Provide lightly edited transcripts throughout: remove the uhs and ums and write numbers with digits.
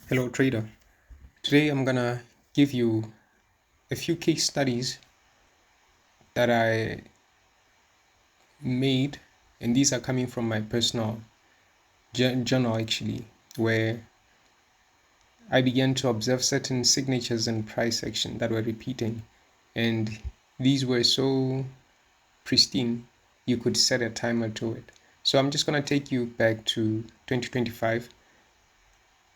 Hello trader. Today I'm gonna give you a few case studies that I made, and these are coming from my personal journal actually, where I began to observe certain signatures in price action that were repeating, and these were so pristine you could set a timer to it. So I'm just gonna take you back to 2025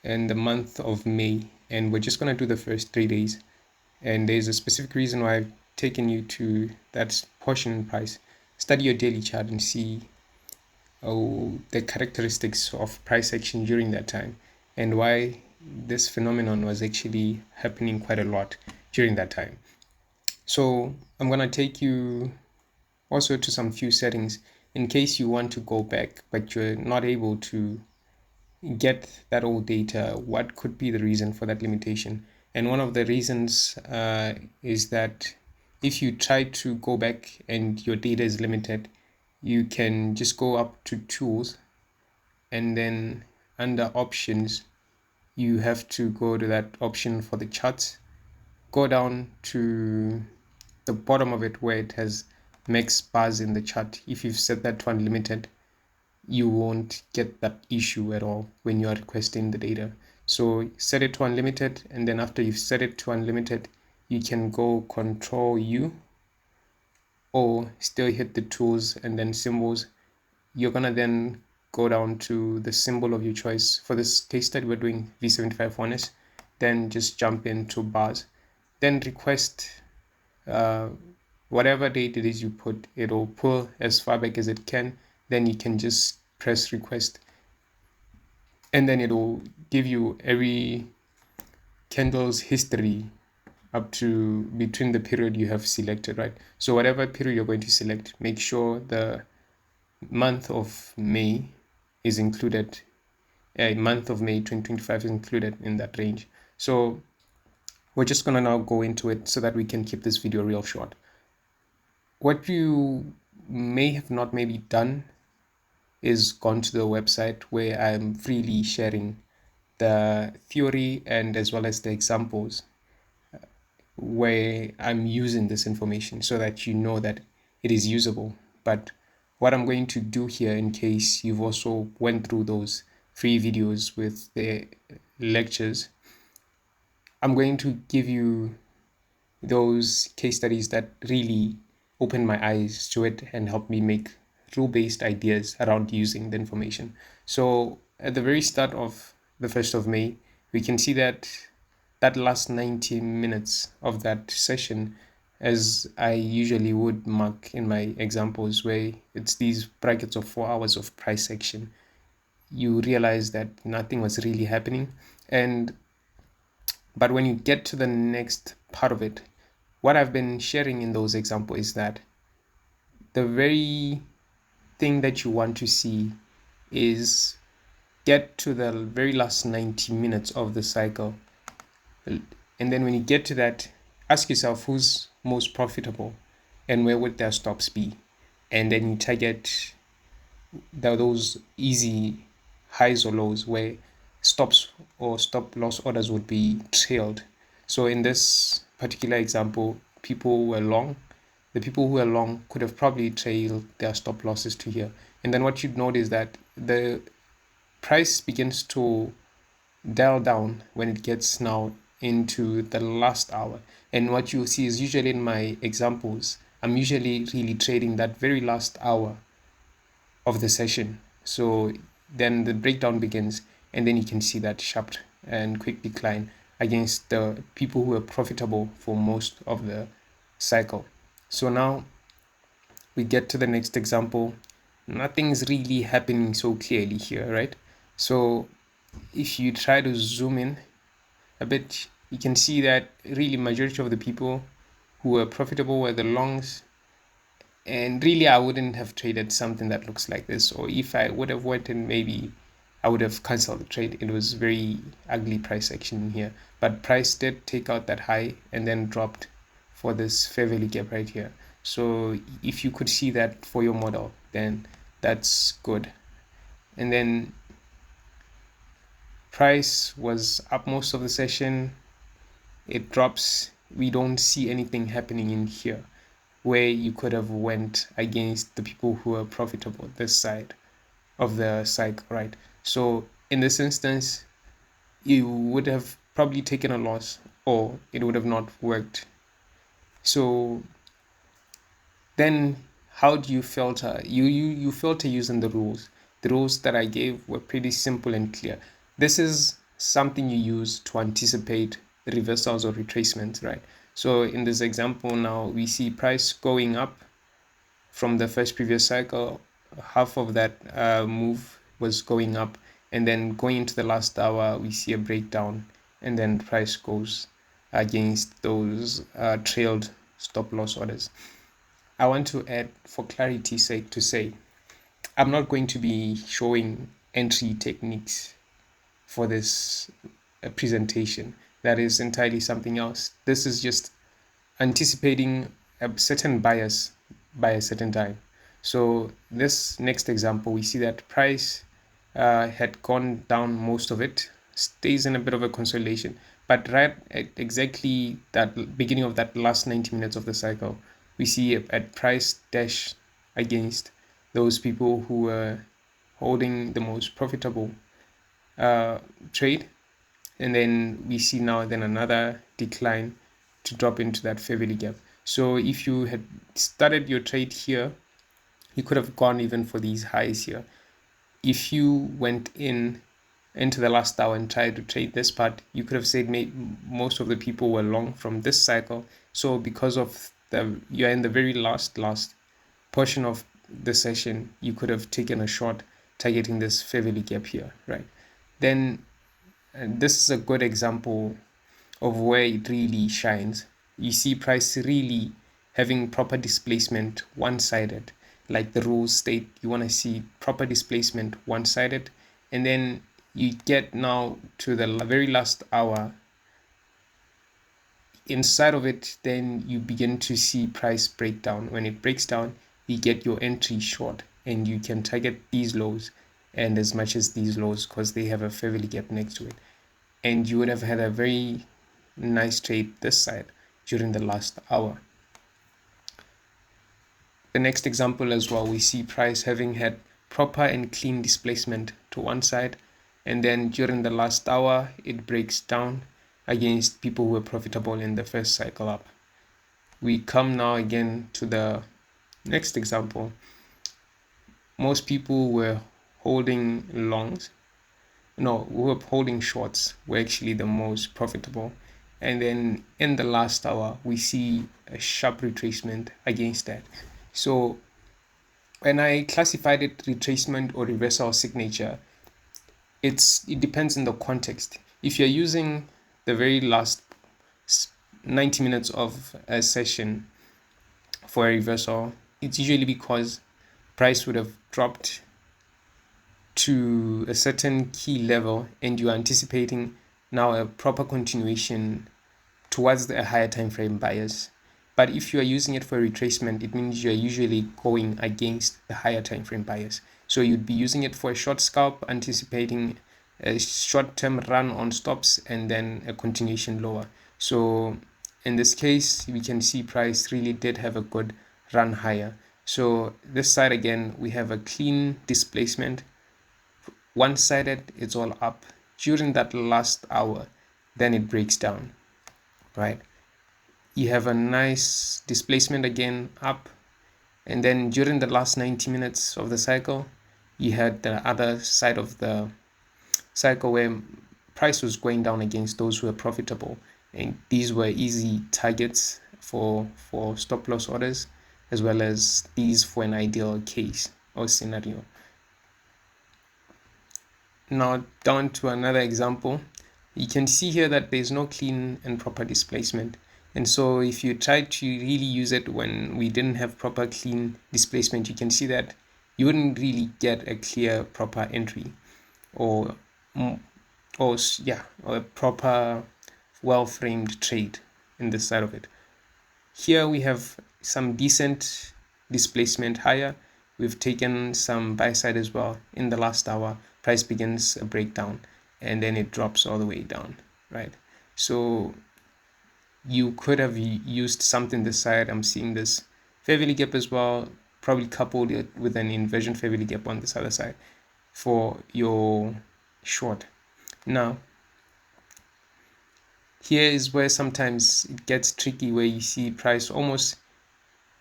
and the month of May, and we're just gonna do the first 3 days. And there's a specific reason why I've taken you to that portion in price. Study your daily chart and see the characteristics of price action during that time and why this phenomenon was actually happening quite a lot during that time. So I'm going to take you also to some few settings in case you want to go back but you're not able to get that old data. What could be the reason for that limitation? And one of the reasons is that if you try to go back and your data is limited, you can just go up to tools, and then under options you have to go to that option for the charts, go down to the bottom of it where it has max bars in the chart. If you've set that to unlimited, you won't get that issue at all when you are requesting the data. So set it to unlimited, and then after you've set it to unlimited, you can go Control U or still hit the tools and then symbols. You're gonna then go down to the symbol of your choice. For this case study, we're doing V75 1S. Then just jump into bars. Then request whatever date it is you put. It'll pull as far back as it can. Then you can just press request, and then it'll give you every candle's history up to between the period you have selected, right? So whatever period you're going to select, make sure the month of May is included. Month of May 2025 is included in that range. So we're just gonna now go into it so that we can keep this video real short. What you may have not maybe done is gone to the website where I'm freely sharing the theory and as well as the examples where I'm using this information so that you know that it is usable. But what I'm going to do here, in case you've also went through those free videos with the lectures, I'm going to give you those case studies that really opened my eyes to it and helped me make rule-based ideas around using the information. So at the very start of the 1st of May, we can see that that last 90 minutes of that session, as I usually would mark in my examples, where it's these brackets of 4 hours of price action, you realize that nothing was really happening. But when you get to the next part of it, what I've been sharing in those examples is that the very thing that you want to see is get to the very last 90 minutes of the cycle. And then when you get to that, ask yourself who's most profitable and where would their stops be. And then you target those easy highs or lows where stops or stop loss orders would be trailed. So in this particular example, people were long. The people who were long could have probably trailed their stop losses to here. And then what you'd note is that the price begins to dial down when it gets now into the last hour. And what you'll see is usually in my examples, I'm usually really trading that very last hour of the session. So then the breakdown begins, and then you can see that sharp and quick decline against the people who are profitable for most of the cycle. So now we get to the next example. Nothing's really happening so clearly here, right? So if you try to zoom in a bit, you can see that really majority of the people who were profitable were the longs. And really, I wouldn't have traded something that looks like this. Or if I would have went in, maybe I would have canceled the trade. It was very ugly price action here. But price did take out that high and then dropped for this fair value gap right here. So if you could see that for your model, then that's good. And then Price was up most of the session. It drops. We don't see anything happening in here where you could have went against the people who are profitable this side of the cycle, right? So in this instance, you would have probably taken a loss or it would have not worked. So then how do you filter? You filter using the rules. The rules that I gave were pretty simple and clear. This is something you use to anticipate reversals or retracements, right? So in this example now, we see price going up from the first previous cycle. Half of that move was going up, and then going into the last hour, we see a breakdown, and then price goes against those trailed stop loss orders. I want to add, for clarity's sake, to say I'm not going to be showing entry techniques for this presentation. That is entirely something else. This is just anticipating a certain bias by a certain time. So this next example, we see that price had gone down most of it, stays in a bit of a consolidation, but right at exactly that beginning of that last 90 minutes of the cycle, we see at price dash against those people who were holding the most profitable trade, and then we see now then another decline to drop into that fair value gap. So if you had started your trade here, you could have gone even for these highs here. If you went into the last hour and tried to trade this part, you could have said most of the people were long from this cycle. So because of you're in the very last portion of the session, you could have taken a short targeting this fair value gap here, right? Then this is a good example of where it really shines. You see price really having proper displacement one-sided, like the rules state you want to see proper displacement one-sided, and then you get now to the very last hour. Inside of it, then you begin to see price breakdown. When it breaks down, you get your entry short, and you can target these lows and as much as these lows because they have a fair value gap next to it, and you would have had a very nice trade this side during the last hour. The next example as well, we see price having had proper and clean displacement to one side, and then during the last hour it breaks down against people who were profitable in the first cycle up. We come now again to the next example. Most people were holding longs, no, who were holding shorts were actually the most profitable. And then in the last hour, we see a sharp retracement against that. So when I classified it retracement or reversal signature, it depends on the context. If you're using the very last 90 minutes of a session for a reversal, it's usually because price would have dropped to a certain key level and you're anticipating now a proper continuation towards the higher time frame bias. But if you are using it for retracement, it means you're usually going against the higher time frame bias. So you'd be using it for a short scalp, anticipating a short-term run on stops and then a continuation lower. So in this case, we can see price really did have a good run higher. So this side again, we have a clean displacement. One-sided, it's all up. During that last hour, then it breaks down, right? You have a nice displacement again up, and then during the last 90 minutes of the cycle, you had the other side of the cycle where price was going down against those who were profitable, and these were easy targets for stop loss orders, as well as these for an ideal case or scenario. Now down to another example. You can see here that there's no clean and proper displacement. And so if you try to really use it when we didn't have proper clean displacement, you can see that you wouldn't really get a clear proper entry or a proper well-framed trade in this side of it. Here we have some decent displacement higher. We've taken some buy side as well. In the last hour, price begins a breakdown. and then it drops all the way down, right? So you could have used something this side. I'm seeing this fair value gap as well, probably coupled it with an inversion fair value gap on this other side for your short. Now, here is where sometimes it gets tricky, where you see price almost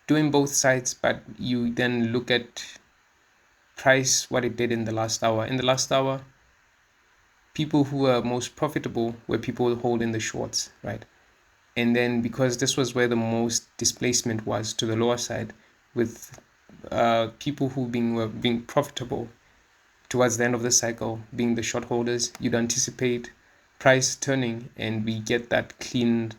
doing both sides, but you then look at price, what it did in the last hour. In the last hour, people who were most profitable were people holding the shorts, right? And then because this was where the most displacement was to the lower side, with people who were being profitable towards the end of the cycle being the short holders, you'd anticipate price turning, and we get that clean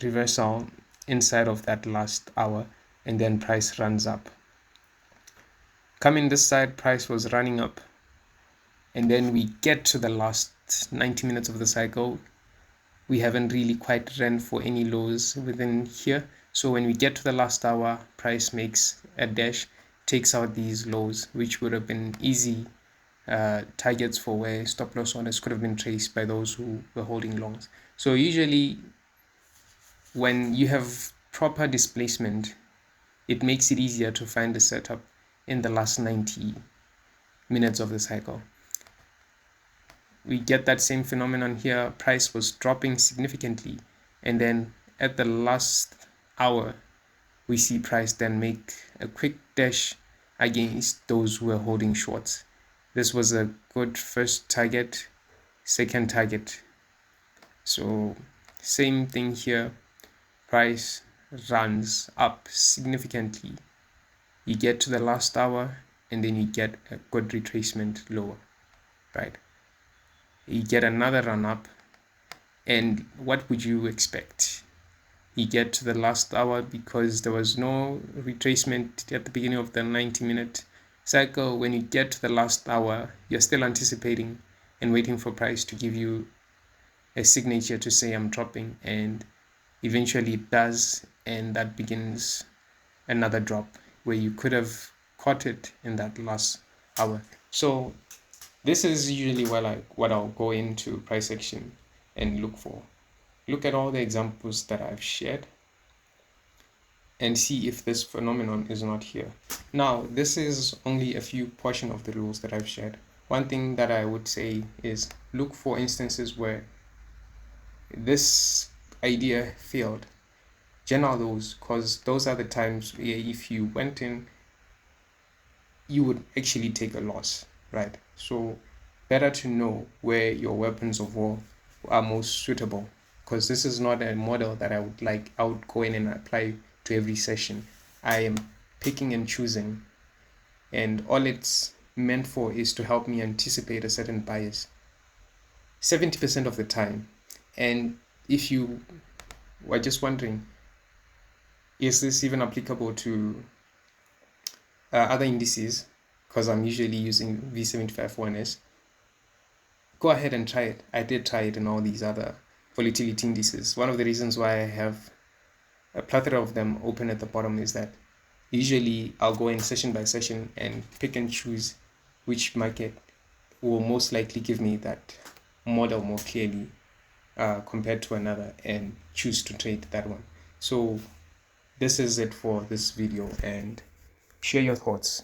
reversal inside of that last hour, and then price runs up. Coming this side, price was running up, and then we get to the last 90 minutes of the cycle. We haven't really quite ran for any lows within here. So when we get to the last hour, price makes a dash, takes out these lows, which would have been easy targets for where stop loss orders could have been traced by those who were holding longs. So usually when you have proper displacement, it makes it easier to find the setup in the last 90 minutes of the cycle. We get that same phenomenon here. Price was dropping significantly, and then at the last hour we see price then make a quick dash against those who were holding shorts. This was a good first target, second target. So same thing here, price runs up significantly. You get to the last hour, and then you get a good retracement lower, right? You get another run up, and what would you expect? You get to the last hour, because there was no retracement at the beginning of the 90-minute cycle. When you get to the last hour, you're still anticipating and waiting for price to give you a signature to say I'm dropping, and eventually it does, and that begins another drop where you could have caught it in that last hour. So this is usually what I'll go into price action and look for. Look at all the examples that I've shared and see if this phenomenon is not here. Now, this is only a few portion of the rules that I've shared. One thing that I would say is look for instances where this idea failed. Journal those, because those are the times where if you went in, you would actually take a loss, right? So better to know where your weapons of war are most suitable, because this is not a model that I would go in and apply to every session. I am picking and choosing, and all it's meant for is to help me anticipate a certain bias 70% of the time. And if you were just wondering, is this even applicable to other indices, because I'm usually using V75-1S, go ahead and try it. I did try it in all these other volatility indices. One of the reasons why I have a plethora of them open at the bottom is that usually I'll go in session by session and pick and choose which market will most likely give me that model more clearly compared to another, and choose to trade that one. So this is it for this video, and share your thoughts.